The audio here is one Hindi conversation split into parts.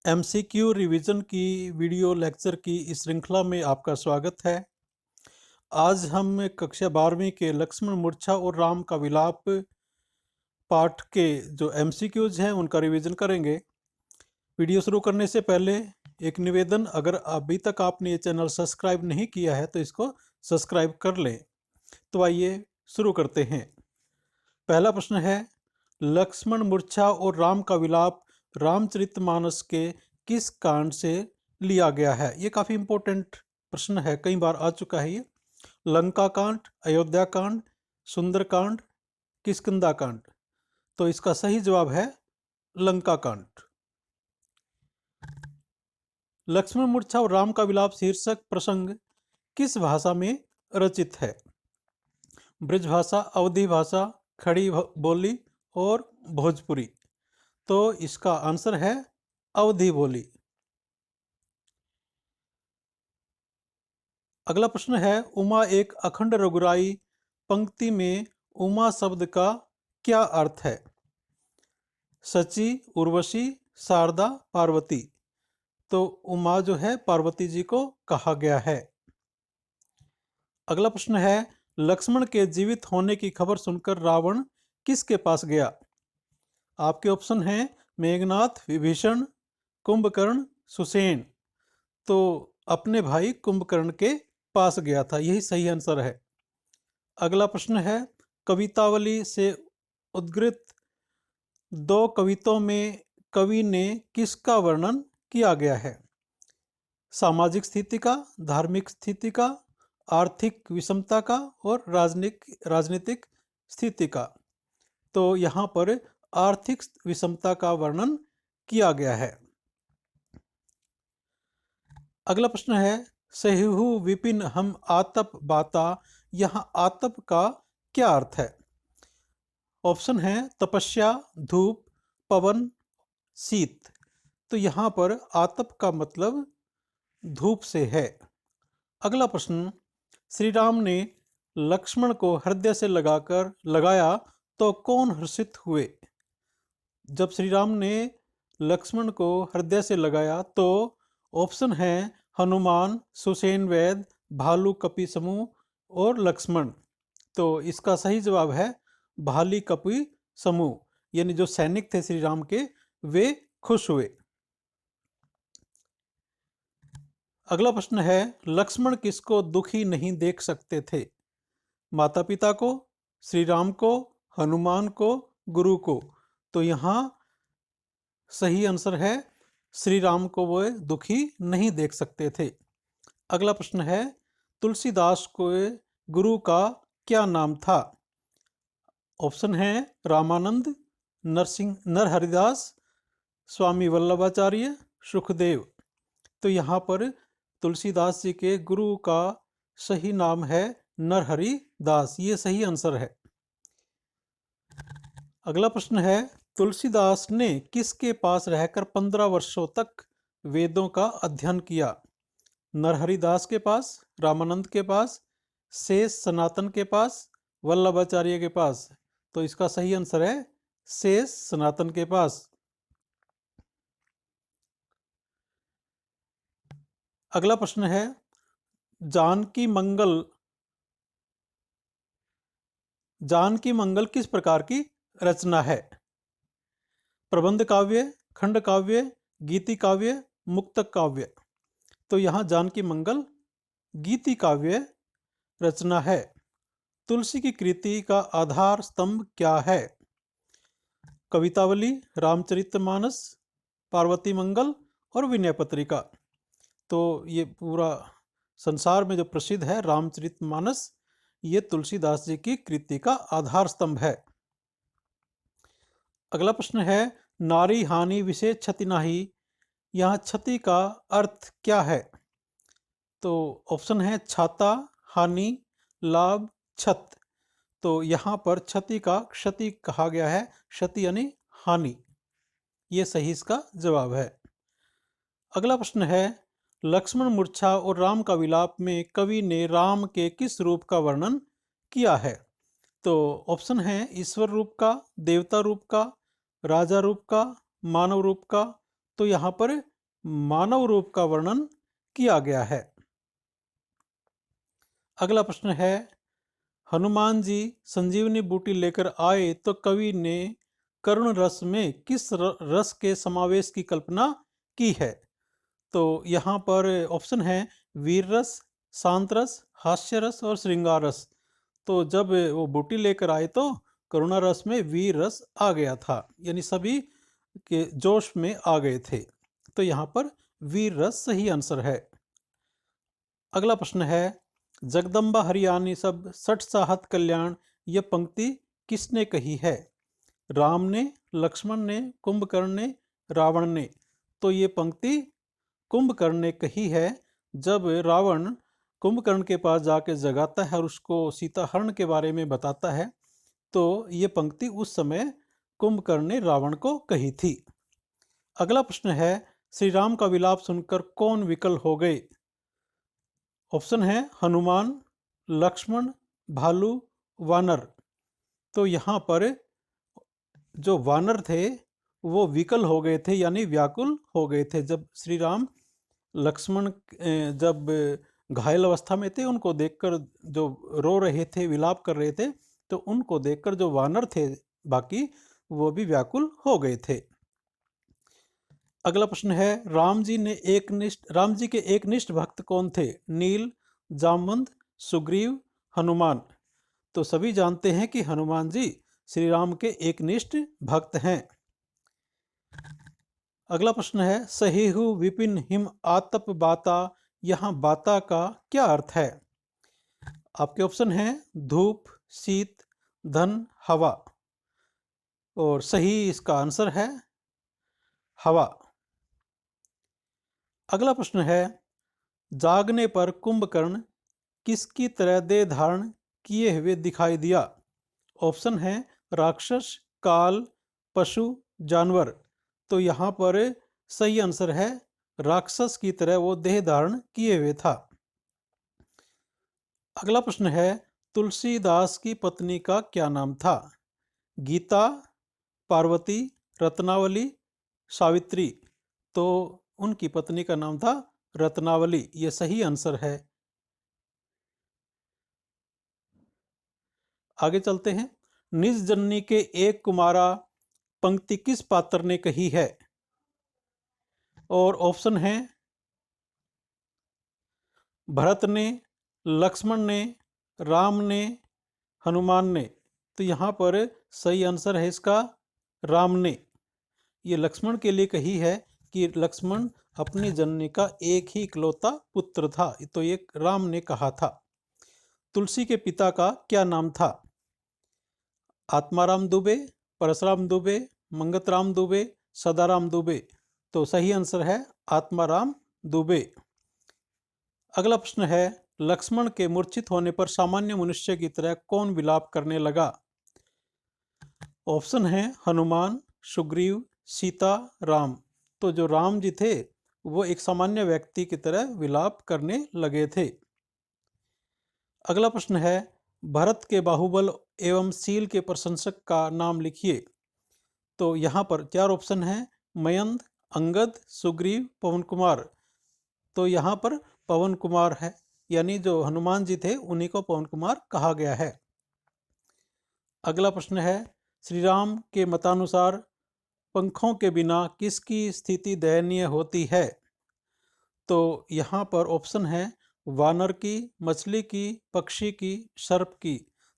एमसीक्यू रिवीजन की वीडियो लेक्चर की इस श्रृंखला में आपका स्वागत है। आज हम कक्षा 12वीं के लक्ष्मण मूर्छा और राम का विलाप पाठ के जो एमसीक्यूज हैं उनका रिवीजन करेंगे। वीडियो शुरू करने से पहले एक निवेदन, अगर अभी तक आपने ये चैनल सब्सक्राइब नहीं किया है तो इसको सब्सक्राइब कर लें। तो आइए शुरू करते हैं। पहला प्रश्न है, लक्ष्मण मूर्छा और राम का विलाप रामचरितमानस के किस कांड से लिया गया है? ये काफ़ी इंपॉर्टेंट प्रश्न है, कई बार आ चुका है ये। लंका कांड, अयोध्या कांड, सुंदर कांड, किष्किंधा कांड। तो इसका सही जवाब है लंका कांड। लक्ष्मण मूर्छा और राम का विलाप शीर्षक प्रसंग किस भाषा में रचित है? ब्रज भाषा, अवधी भाषा, खड़ी बोली और भोजपुरी। तो इसका आंसर है अवधी बोली। अगला प्रश्न है, उमा एक अखंड रघुराई पंक्ति में उमा शब्द का क्या अर्थ है? सची, उर्वशी, शारदा, पार्वती। तो उमा जो है पार्वती जी को कहा गया है। अगला प्रश्न है, लक्ष्मण के जीवित होने की खबर सुनकर रावण किसके पास गया? आपके ऑप्शन हैं मेघनाथ, विभीषण, कुंभकर्ण, सुसेन। तो अपने भाई कुंभकर्ण के पास गया था, यही सही आंसर है। अगला प्रश्न है, कवितावली से उद्धृत दो कविताओं में कवि ने किसका वर्णन किया गया है? सामाजिक स्थिति का, धार्मिक स्थिति का, आर्थिक विषमता का और राजनीतिक स्थिति का। तो यहाँ पर आर्थिक विषमता का वर्णन किया गया है। अगला प्रश्न है, सहिहु विपिन हम आतप बाता। यहाँ आतप का क्या अर्थ है? ऑप्शन है तपस्या, धूप, पवन, शीत। तो यहाँ पर आतप का मतलब धूप से है। अगला प्रश्न, श्री राम ने लक्ष्मण को हृदय से लगाया तो कौन हर्षित हुए? जब श्री राम ने लक्ष्मण को हृदय से लगाया तो ऑप्शन है हनुमान, सुसेन वैद्य, भालू कपि समूह और लक्ष्मण। तो इसका सही जवाब है भाली कपि समूह, यानी जो सैनिक थे श्री राम के वे खुश हुए। अगला प्रश्न है, लक्ष्मण किसको दुखी नहीं देख सकते थे? माता पिता को, श्री राम को, हनुमान को, गुरु को। तो यहाँ सही आंसर है श्री राम को वो दुखी नहीं देख सकते थे। अगला प्रश्न है, तुलसीदास को गुरु का क्या नाम था? ऑप्शन है रामानंद, नरहरिदास, स्वामी वल्लभाचार्य, सुखदेव। तो यहाँ पर तुलसीदास जी के गुरु का सही नाम है नरहरि दास, ये सही आंसर है। अगला प्रश्न है, तुलसीदास ने किसके पास रहकर 15 वर्षों तक वेदों का अध्ययन किया? नरहरि दास के पास, रामानंद के पास, शेष सनातन के पास, वल्लभाचार्य के पास। तो इसका सही आंसर है शेष सनातन के पास। अगला प्रश्न है, जानकी मंगल किस प्रकार की रचना है? प्रबंध काव्य, खंड काव्य, गीति काव्य, मुक्तक काव्य। तो यहाँ जानकी मंगल गीति काव्य रचना है। तुलसी की कृति का आधार स्तंभ क्या है? कवितावली, रामचरितमानस, पार्वती मंगल और विनय पत्रिका। तो ये पूरा संसार में जो प्रसिद्ध है रामचरितमानस, ये तुलसीदास जी की कृति का आधार स्तंभ है। अगला प्रश्न है, नारी हानि विशेष क्षति नाही। यहाँ क्षति का अर्थ क्या है? तो ऑप्शन है छाता, हानि, लाभ, क्षत। तो यहाँ पर क्षति का क्षति कहा गया है, क्षति यानी हानि। ये सही इसका जवाब है। अगला प्रश्न है, लक्ष्मण मूर्छा और राम का विलाप में कवि ने राम के किस रूप का वर्णन किया है? तो ऑप्शन है ईश्वर रूप का, देवता रूप का, राजा रूप का, मानव रूप का। तो यहाँ पर मानव रूप का वर्णन किया गया है। अगला प्रश्न है, हनुमान जी संजीवनी बूटी लेकर आए तो कवि ने करुण रस में किस रस के समावेश की कल्पना की है? तो यहाँ पर ऑप्शन है वीर रस, शांत रस, हास्य रस और श्रृंगार रस। तो जब वो बूटी लेकर आए तो करुणा रस में वीर रस आ गया था, यानी सभी के जोश में आ गए थे। तो यहाँ पर वीर रस सही आंसर है। अगला प्रश्न है, जगदम्बा हरियाणी सब सठ साहत कल्याण, यह पंक्ति किसने कही है? राम ने, लक्ष्मण ने, कुंभकर्ण ने, रावण ने। तो ये पंक्ति कुंभकर्ण ने कही है। जब रावण कुंभकर्ण के पास जाके जगाता है और उसको सीता हरण के बारे में बताता है, तो ये पंक्ति उस समय कुंभकर्ण ने रावण को कही थी। अगला प्रश्न है, श्री राम का विलाप सुनकर कौन विकल हो गए? ऑप्शन है हनुमान, लक्ष्मण, भालू, वानर। तो यहाँ पर जो वानर थे वो विकल हो गए थे, यानी व्याकुल हो गए थे। जब श्री राम लक्ष्मण जब घायल अवस्था में थे, उनको देखकर जो रो रहे थे, विलाप कर रहे थे, तो उनको देखकर जो वानर थे बाकी, वो भी व्याकुल हो गए थे। अगला प्रश्न है, राम जी के एकनिष्ठ भक्त कौन थे? नील, जामवंत, सुग्रीव, हनुमान। तो सभी जानते हैं कि हनुमान जी श्री राम के एकनिष्ठ भक्त हैं। अगला प्रश्न है, सहेहु विपिन हिम आतप बाता, यहाँ बाता का क्या अर्थ है? आपके ऑप्शन हैं धूप, शीत, धन, हवा। और सही इसका आंसर है हवा। अगला प्रश्न है, जागने पर कुंभकर्ण किसकी तरह देह धारण किए हुए दिखाई दिया? ऑप्शन है राक्षस, काल, पशु, जानवर। तो यहाँ पर सही आंसर है राक्षस की तरह वो देह धारण किए हुए था। अगला प्रश्न है, तुलसीदास की पत्नी का क्या नाम था? गीता, पार्वती, रत्नावली, सावित्री। तो उनकी पत्नी का नाम था रत्नावली। ये सही आंसर है। आगे चलते हैं, निज जननी के एक कुमारा पंक्ति किस पात्र ने कही है? और ऑप्शन है भरत ने, लक्ष्मण ने, राम ने, हनुमान ने। तो यहाँ पर सही आंसर है इसका राम ने। ये लक्ष्मण के लिए कही है कि लक्ष्मण अपनी जननी का एक ही इकलौता पुत्र था, तो ये राम ने कहा था। तुलसी के पिता का क्या नाम था? आत्माराम दुबे, परशुराम दुबे, मंगतराम दुबे, सदाराम दुबे। तो सही आंसर है आत्माराम दुबे। अगला प्रश्न है, लक्ष्मण के मूर्छित होने पर सामान्य मनुष्य की तरह कौन विलाप करने लगा? ऑप्शन है हनुमान, सुग्रीव, सीता, राम। तो जो राम जी थे वो एक सामान्य व्यक्ति की तरह विलाप करने लगे थे। अगला प्रश्न है, भरत के बाहुबल एवं शील के प्रशंसक का नाम लिखिए। तो यहाँ पर चार ऑप्शन हैं, मयंद, अंगद, सुग्रीव, पवन कुमार। तो यहाँ पर पवन कुमार है, यानी जो हनुमान जी थे उन्हीं को पवन कुमार कहा गया है। अगला प्रश्न है, श्री राम के मतानुसार पंखों के बिना किसकी स्थिति दयनीय होती है? तो यहाँ पर ऑप्शन है वानर की, मछली की, पक्षी की, सर्प की।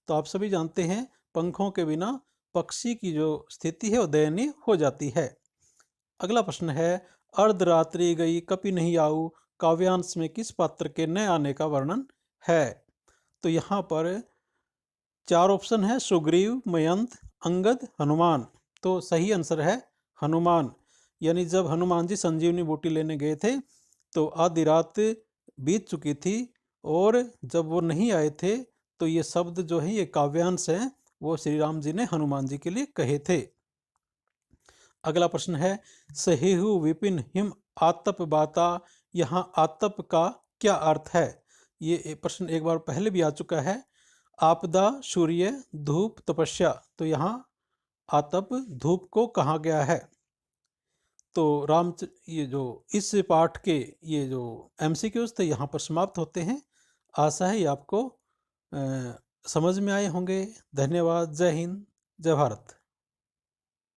तो आप सभी जानते हैं पंखों के बिना पक्षी की जो स्थिति है वो दयनीय हो जाती है। अगला प्रश्न है, अर्धरात्रि गई कपि नहीं आऊ काव्यांश में किस पात्र के न आने का वर्णन है? तो यहाँ पर चार ऑप्शन है सुग्रीव, मयंत, अंगद, हनुमान। तो सही आंसर है हनुमान। यानी जब हनुमान जी संजीवनी बूटी लेने गए थे तो आधी रात बीत चुकी थी और जब वो नहीं आए थे तो ये शब्द जो है, ये काव्यांश हैं, वो श्री राम जी ने हनुमान जी के लिए कहे थे। अगला प्रश्न है, सहेहु विपिन हिम आतप बाता, यहाँ आतप का क्या अर्थ है? ये प्रश्न एक बार पहले भी आ चुका है। आपदा, सूर्य, धूप, तपस्या। तो यहाँ आतप धूप को कहा गया है। तो ये जो इस पाठ के ये जो एमसीक्यूज थे यहाँ पर समाप्त होते हैं। आशा है ये आपको समझ में आए होंगे। धन्यवाद। जय हिंद, जय भारत।